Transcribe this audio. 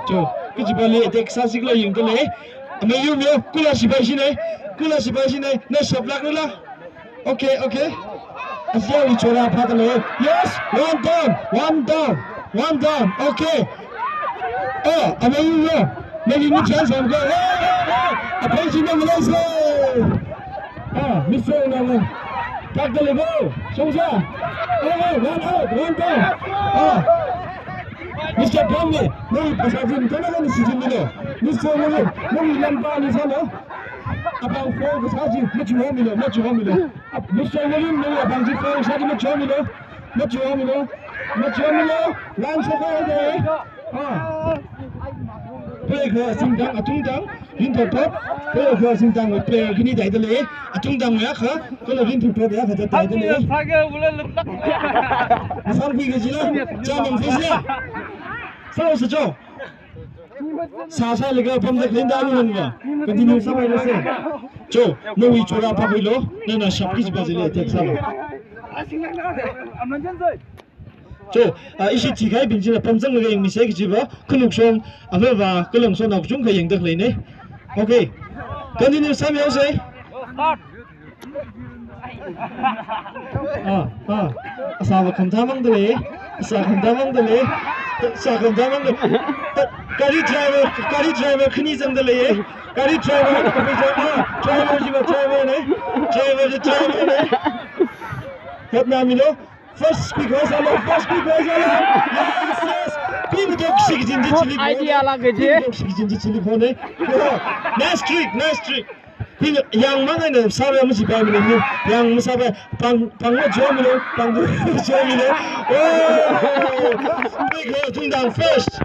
Cho cái gì vậy tek sa xích lo yung cái này mà yêu miêu cứ là si bay này nó sập lạc nữa là ok Asia we chola phát này yes one down ok mà yêu miêu maybe me chance I'm go a page in Malaysia miss now các cái level xong chưa one down Mr. Pamli, noi pasajin kanagan sijin nilo. Mr. Pamli, noi lampa ni sana. Abang four pasajin, macam milo. Mr. Pamli, noi abang ji four pasajin macam milo. Lan sekolah deh. Player ke singdang atung dang, rin top. Player ke singdang player kini dah idle. Atung dang ya kah? Kalau rin top ya kata dah idle. Saga boleh letak. Asal pergi ke sini, jangan fisik. Sao sẽ cho? Sao sai là cái phẩm chất lên đa luôn mà. Continue sao vậy xem. Cho, nếu ý cho ra pháp với lỗ, nên là sắp cái gì bây giờ để sao? Cho, ý chỉ cái bình thường là phẩm chất người mình sẽ cái gì vậy? Cái lúc xong, và cái lần xong nào chúng phải nhận được lấy này. Ok. Continue sao vậy xem? Sao mà không tham ăn được đấy? Sao không tham ăn được? Kari driver khni jang de le kari driver driver ne hep na milo first speak was ala yes pin dok sigin di chili idea lage je sigin di chili phone nice trick pin yang mana ne sabe mu si ba mi ne yang mu sabe pang mo jo mi oh big tung down first